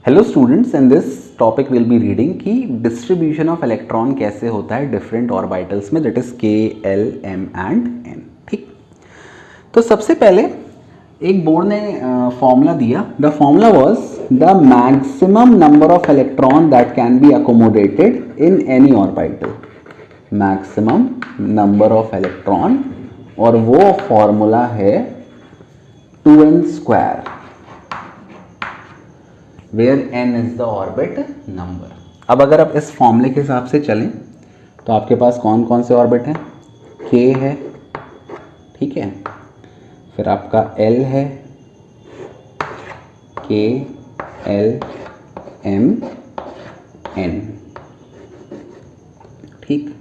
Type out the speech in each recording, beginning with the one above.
Hello students, in this topic will be reading कि distribution of electron कैसे होता है डिफरेंट ऑर्बिटल्स में, that is K, L, M and N. ठीक, तो सबसे पहले एक बोर्ड ने फॉर्मूला दिया। The formula was the maximum number of electron that can be accommodated in any orbital. Maximum number of electron, और वो फॉर्मूला है 2n², where n is the orbit number. अब अगर आप इस फॉर्मूले के हिसाब से चलें तो आपके पास कौन कौन से ऑर्बिट हैं? k है, ठीक है, फिर आपका l है, k, l, m, n। ठीक,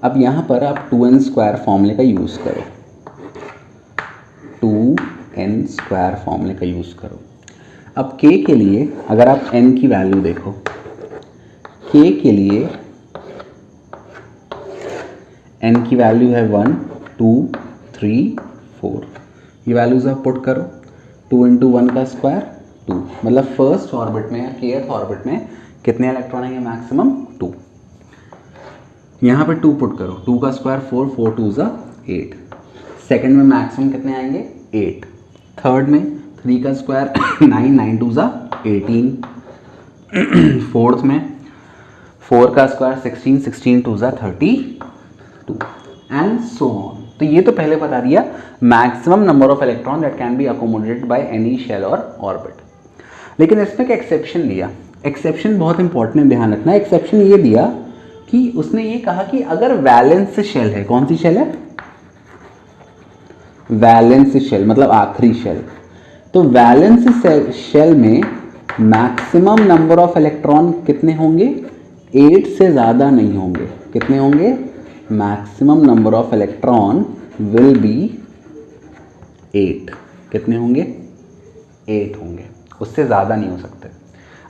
अब यहाँ पर आप 2n² फॉर्मूले का यूज़ करो, 2n² फॉर्मूले का यूज़ करो। अब k के लिए अगर आप n की वैल्यू देखो, k के लिए n की वैल्यू है 1, 2, 3, 4। ये वैल्यूज आप पुट करो, 2 × 1 का स्क्वायर 2, मतलब फर्स्ट ऑर्बिट में या kth ऑर्बिट में कितने इलेक्ट्रॉन आएंगे? मैक्सिमम 2। यहाँ पे 2 पुट करो, 2 का स्क्वायर 4, 4 2 = 8। सेकेंड में मैक्सिमम कितने आएंगे? 8। थर्ड में 3 का स्क्वायर 9, 9 2 = 18। फोर्थ में 4 का स्क्वायर 16, 16 2 = 32 एंड सो ऑन। तो ये तो पहले बता दिया maximum number of electron that can be accommodated by any shell और ऑर्बिट। लेकिन इसमें एक एक्सेप्शन दिया। एक्सेप्शन बहुत इंपॉर्टेंट है, ध्यान रखना। एक्सेप्शन ये दिया कि उसने ये कहा कि अगर वैलेंस शेल है, कौन सी शेल है? वैलेंस शेल, मतलब आखिरी शेल। तो वैलेंस शेल में मैक्सिमम नंबर ऑफ इलेक्ट्रॉन कितने होंगे? 8 से ज़्यादा नहीं होंगे। कितने होंगे? Maximum number of electron will be 8। कितने होंगे? 8 होंगे, उससे ज़्यादा नहीं हो सकते।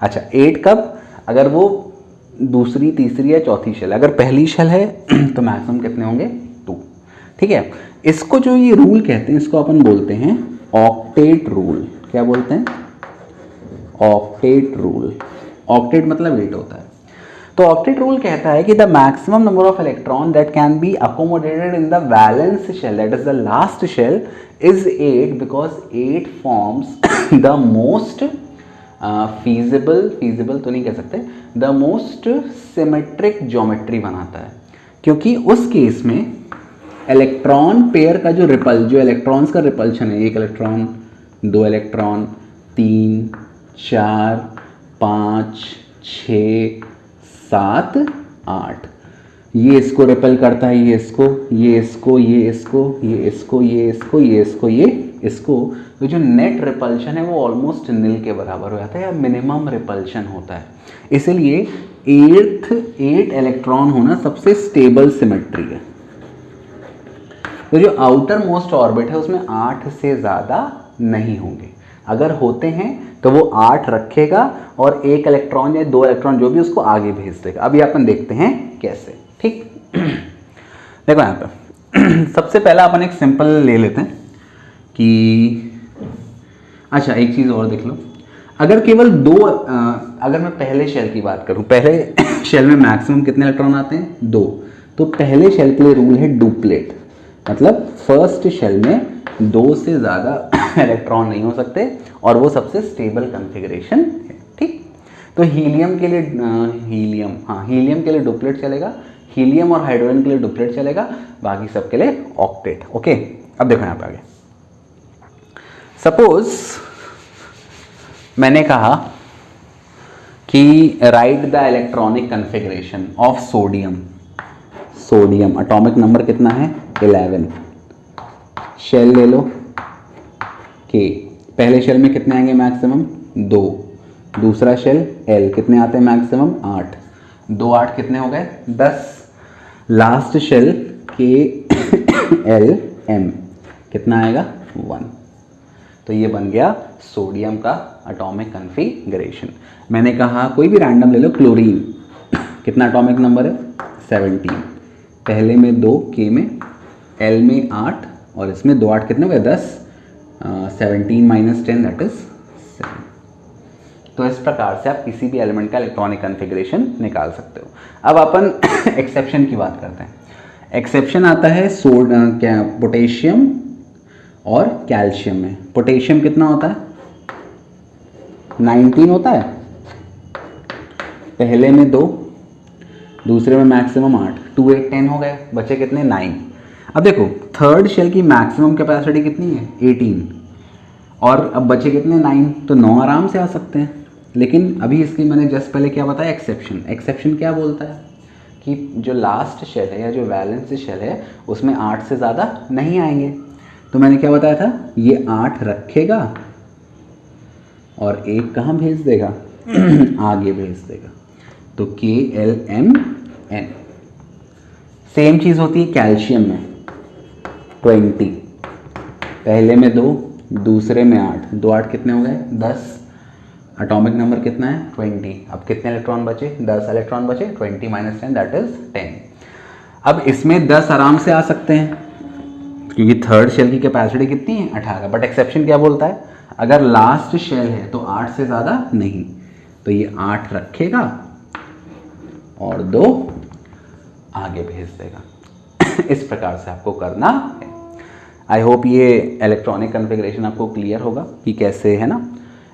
अच्छा, 8 कब? अगर वो दूसरी, तीसरी या चौथी शेल। अगर पहली शेल है तो मैक्सिमम कितने होंगे? 2। ठीक है, इसको जो ये रूल कहते हैं, इसको अपन बोलते हैं ऑक्टेट रूल। क्या बोलते हैं? Octet rule. ऑक्टेट मतलब 8 होता है। तो ऑक्टेट रूल कहता है कि the maximum number of electron that can be accommodated in the valence shell, that is the last shell, is 8 because 8 forms the most feasible तो नहीं कह सकते, द मोस्ट सिमेट्रिक ज्योमेट्री बनाता है। क्योंकि उस केस में इलेक्ट्रॉन पेयर का जो इलेक्ट्रॉन्स का रिपल्शन है, 1 इलेक्ट्रॉन, 2 इलेक्ट्रॉन, 3, 4, 5, 6, 7, 8, ये इसको रिपेल करता है, ये इसको, ये इसको, ये इसको, ये इसको, ये इसको, ये इसको, ये इसको। तो जो नेट रिपल्शन है वो ऑलमोस्ट नील के बराबर हो जाता है, या मिनिमम रिपल्शन होता है। इसलिए 8 इलेक्ट्रॉन होना सबसे स्टेबल सिमेट्री है। तो जो आउटर मोस्ट ऑर्बिट है उसमें 8 से ज़्यादा नहीं होंगे। अगर होते हैं तो वो 8 रखेगा और 1 इलेक्ट्रॉन या 2 इलेक्ट्रॉन जो भी उसको आगे भेज देगा। अभी अपन देखते हैं कैसे। ठीक, देखो यहाँ पे सबसे पहला अपन एक सिंपल ले लेते हैं कि, अच्छा एक चीज़ और देख लो। अगर केवल 2, अगर मैं पहले शेल की बात करूँ, पहले शेल में मैक्सिमम कितने इलेक्ट्रॉन आते हैं? 2। तो पहले शेल के लिए रूल है डुप्लेट, मतलब फर्स्ट शेल में 2 से ज़्यादा इलेक्ट्रॉन नहीं हो सकते और वो सबसे स्टेबल कॉन्फ़िगरेशन है। ठीक, तो हीलियम के लिए हीलियम के लिए डुप्लेट चलेगा, हीलियम और हाइड्रोजन के लिए डुप्लेट चलेगा, बाकी सब के लिए ऑक्टेट। ओके, अब देखो यहाँ पे आगे। सपोज मैंने कहा कि right the electronic configuration of sodium. Sodium atomic number कितना है? 11। शेल ले लो K। पहले शेल में कितने आएंगे मैक्सिमम? 2। दूसरा शेल L, कितने आते हैं मैक्सिमम? 8। 2 8 कितने हो गए? 10। Last shell K L M, कितना आएगा? 1। तो ये बन गया सोडियम का एटॉमिक कॉन्फ़िगरेशन। मैंने कहा कोई भी रैंडम ले लो, क्लोरीन, कितना एटॉमिक नंबर है? 17। पहले में 2, K में, L में 8 और इसमें 2 8 कितने हो गए? 10। 17 - 10 दैट इज 7। तो इस प्रकार से आप किसी भी एलिमेंट का इलेक्ट्रॉनिक कन्फिग्रेशन निकाल सकते हो। अब अपन एक्सेप्शन की बात करते हैं। एक्सेप्शन आता है पोटेशियम और कैल्शियम में। पोटेशियम कितना होता है? 19 होता है, पहले में 2, दूसरे में मैक्सिमम 8, 2 8 10 हो गए, बचे कितने? 9। अब देखो थर्ड शेल की मैक्सिमम कैपेसिटी कितनी है? 18, और अब बचे कितने? 9, तो 9 आराम से आ सकते हैं। लेकिन अभी इसकी मैंने जस्ट पहले क्या बताया? एक्सेप्शन। एक्सेप्शन क्या बोलता है कि जो लास्ट शेल है या जो वैलेंस शेल है उसमें 8 से ज़्यादा नहीं आएंगे। तो मैंने क्या बताया था? ये 8 रखेगा और 1 कहाँ भेज देगा? आगे भेज देगा। तो KLMN। सेम चीज़ होती है कैल्शियम में। 20, पहले में 2, दूसरे में 8, 2 8 कितने हो गए? 10। एटॉमिक नंबर कितना है? 20। अब कितने इलेक्ट्रॉन बचे? 10 इलेक्ट्रॉन बचे। 20 - 10 दैट इज 10। अब इसमें 10 आराम से आ सकते हैं क्योंकि थर्ड शेल की कैपेसिटी कितनी है? 18। बट एक्सेप्शन क्या बोलता है? अगर लास्ट शेल है तो 8 से ज़्यादा नहीं, तो ये 8 रखेगा और 2 आगे भेज देगा। इस प्रकार से आपको करना है। आई होप ये इलेक्ट्रॉनिक कन्फिग्रेशन आपको क्लियर होगा कि कैसे है ना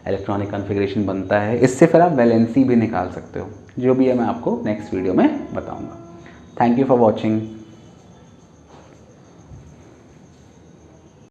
इलेक्ट्रॉनिक कन्फिग्रेशन बनता है। इससे फिर आप वैलेंसी भी निकाल सकते हो, जो भी है मैं आपको नेक्स्ट वीडियो में बताऊंगा। Thank you for watching.